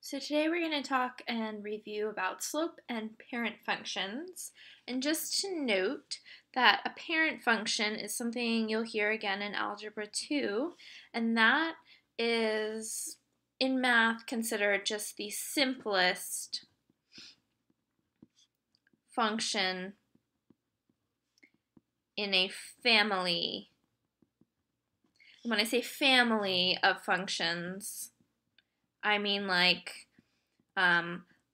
So today we're going to talk and review about slope and parent functions. And just to note that a parent function is something you'll hear again in Algebra 2, and that is in math considered just the simplest function in a family. And when I say family of functions, I mean like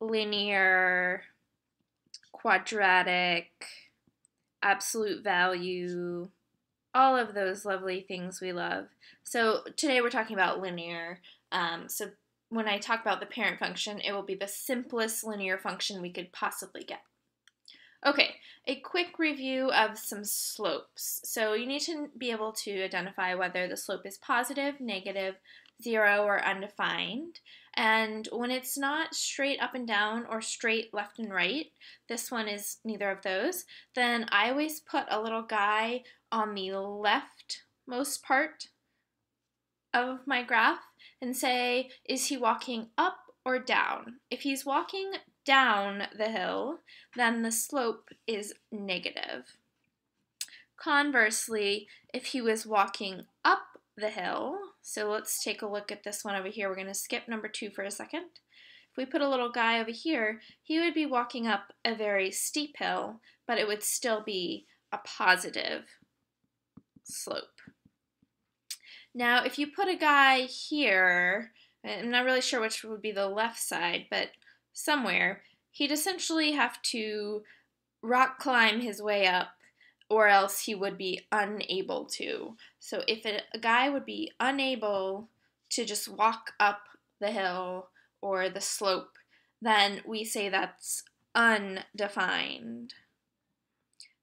linear, quadratic, absolute value, all of those lovely things we love. So today we're talking about linear. So when I talk about the parent function, it will be the simplest linear function we could possibly get. Okay, a quick review of some slopes. So you need to be able to identify whether the slope is positive, negative, 0, or undefined. And when it's not straight up and down or straight left and right, this one is neither of those, then I always put a little guy on the leftmost part of my graph and say, is he walking up or down? If he's walking down the hill, then the slope is negative. Conversely, if he was walking up the hill, so let's take a look at this one over here. We're going to skip number 2 for a second. If we put a little guy over here, he would be walking up a very steep hill, but it would still be a positive slope. Now, if you put a guy here, I'm not really sure which would be the left side, but somewhere, he'd essentially have to rock climb his way up, or else he would be unable to. So if a guy would be unable to just walk up the hill or the slope, then we say that's undefined.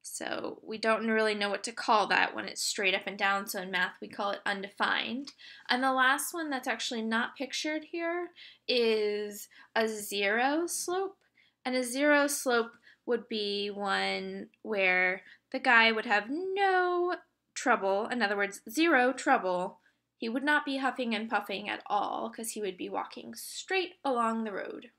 So we don't really know what to call that when it's straight up and down, so in math we call it undefined. And the last one that's actually not pictured here is a 0 slope. And a 0 slope would be one where the guy would have no trouble, in other words, 0 trouble. He would not be huffing and puffing at all because he would be walking straight along the road.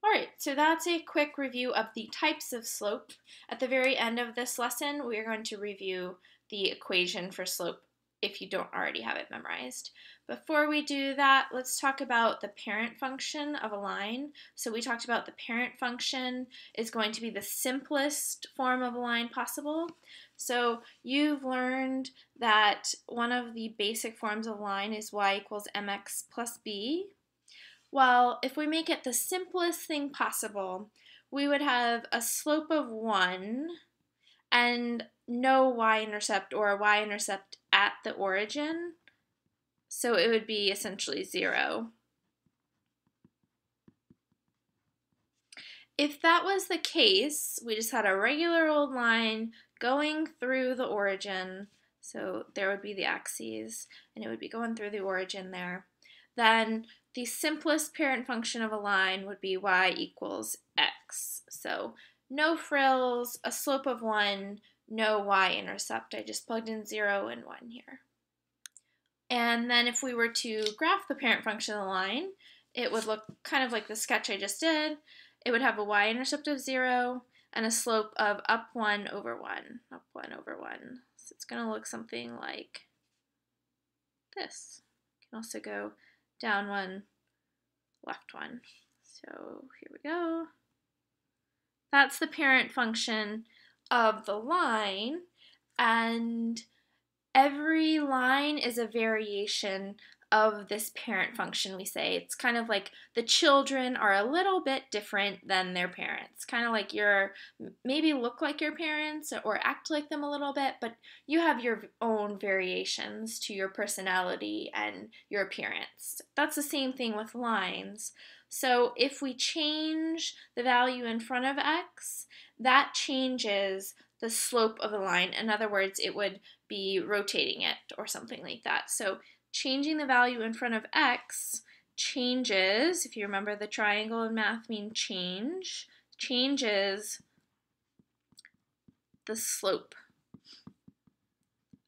Alright, so that's a quick review of the types of slope. At the very end of this lesson, we are going to review the equation for slope if you don't already have it memorized. Before we do that, let's talk about the parent function of a line. So we talked about the parent function is going to be the simplest form of a line possible. So you've learned that one of the basic forms of a line is y equals mx plus b. Well, if we make it the simplest thing possible, we would have a slope of 1 and no y-intercept or a y-intercept at the origin. So it would be essentially 0. If that was the case, we just had a regular old line going through the origin. So there would be the axes, and it would be going through the origin there. Then the simplest parent function of a line would be y equals x. So no frills, a slope of 1, no y-intercept. I just plugged in 0 and 1 here. And then if we were to graph the parent function of the line, it would look kind of like the sketch I just did. It would have a y-intercept of 0 and a slope of up 1 over 1, up 1 over 1. So it's going to look something like this. You can also go down 1, left 1. So here we go. That's the parent function of the line, and every line is a variation of this parent function, we say. It's kind of like the children are a little bit different than their parents. Kind of like maybe look like your parents or act like them a little bit, but you have your own variations to your personality and your appearance. That's the same thing with lines. So if we change the value in front of x, that changes the slope of the line. In other words, it would be rotating it or something like that. So changing the value in front of x changes, if you remember the triangle in math mean change, changes the slope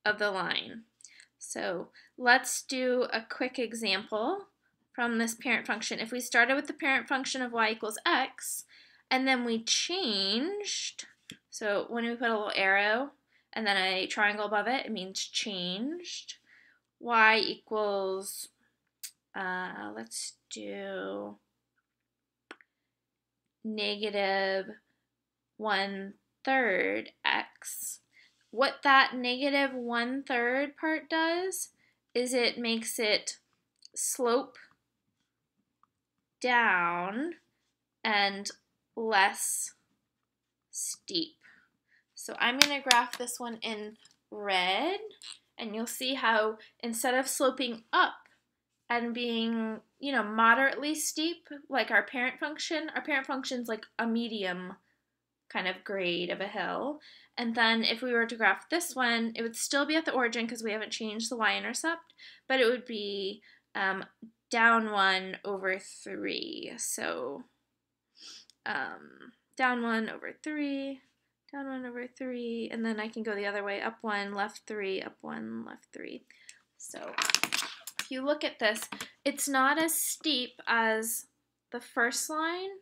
of the line. So let's do a quick example from this parent function. If we started with the parent function of y equals x, and then we changed, so when we put a little arrow and then a triangle above it, it means changed. Y equals, let's do negative 1/3 x. What that negative 1/3 part does is it makes it slope down and less steep. So I'm going to graph this one in red, and you'll see how instead of sloping up and being, moderately steep like our parent function's like a medium kind of grade of a hill. And then if we were to graph this one, it would still be at the origin because we haven't changed the y-intercept, but it would be down 1/3. So down 1/3, down 1/3, and then I can go the other way, up 1, left 3, up 1, left 3. So if you look at this, it's not as steep as the first line,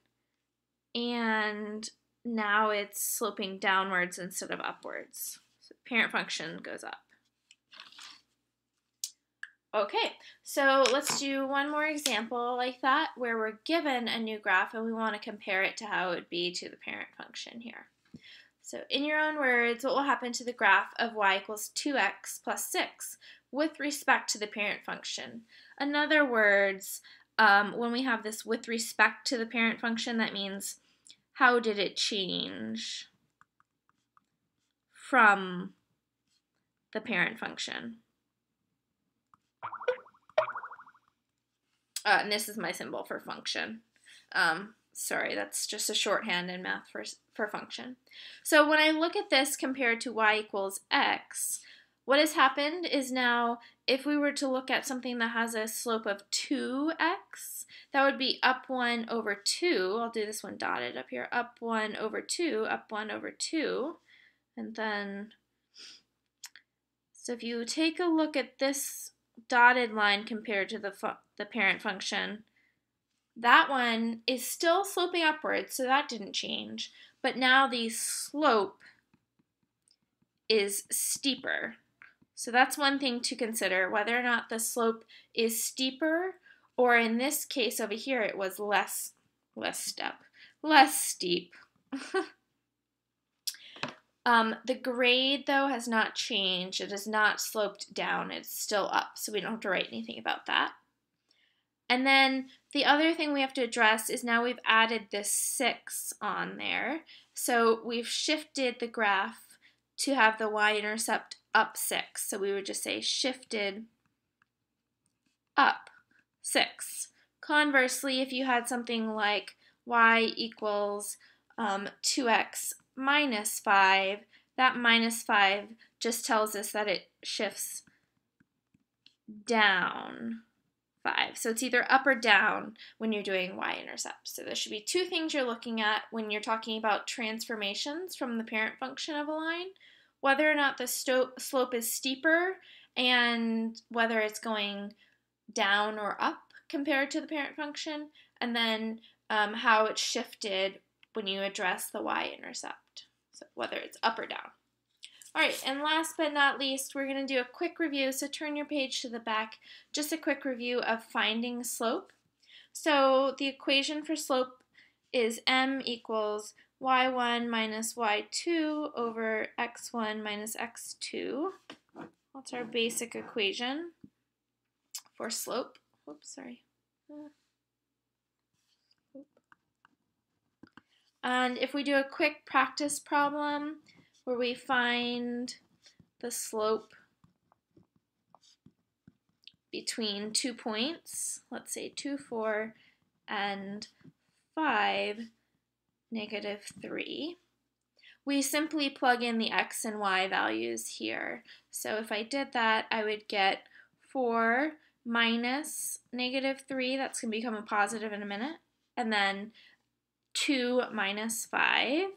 and now it's sloping downwards instead of upwards. So parent function goes up. Okay, so let's do one more example like that where we're given a new graph and we want to compare it to how it would be to the parent function here. So in your own words, what will happen to the graph of y equals 2x plus 6 with respect to the parent function? In other words, when we have this with respect to the parent function, that means how did it change from the parent function? And this is my symbol for function. Sorry, that's just a shorthand in math for function. So when I look at this compared to y equals x, what has happened is now if we were to look at something that has a slope of 2x, that would be up 1/2. I'll do this one dotted up here. Up 1/2, up 1/2. And then, so if you take a look at this dotted line compared to the parent function, that one is still sloping upwards, so that didn't change. But now the slope is steeper. So that's one thing to consider, whether or not the slope is steeper, or in this case over here, it was less steep. The grade, though, has not changed. It has not sloped down. It's still up, so we don't have to write anything about that. And then the other thing we have to address is now we've added this 6 on there. So we've shifted the graph to have the y-intercept up 6. So we would just say shifted up 6. Conversely, if you had something like y equals 2x minus 5, that minus 5 just tells us that it shifts down 5. So it's either up or down when you're doing y-intercept. So there should be two things you're looking at when you're talking about transformations from the parent function of a line, whether or not the slope is steeper and whether it's going down or up compared to the parent function, and then how it's shifted when you address the y-intercept, so whether it's up or down. All right, and last but not least, we're going to do a quick review. So turn your page to the back, just a quick review of finding slope. So the equation for slope is m equals y1 minus y2 over x1 minus x2. That's our basic equation for slope. Oops, sorry. And if we do a quick practice problem where we find the slope between 2 points, let's say 2, 4, and 5, -3, we simply plug in the x and y values here. So if I did that, I would get 4 minus -3, that's going to become a positive in a minute, and then 2 minus 5.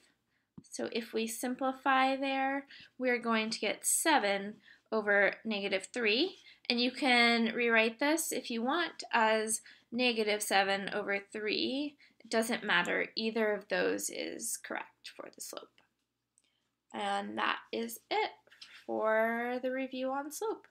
So if we simplify there, we're going to get 7 over -3. And you can rewrite this if you want as -7/3. It doesn't matter. Either of those is correct for the slope. And that is it for the review on slope.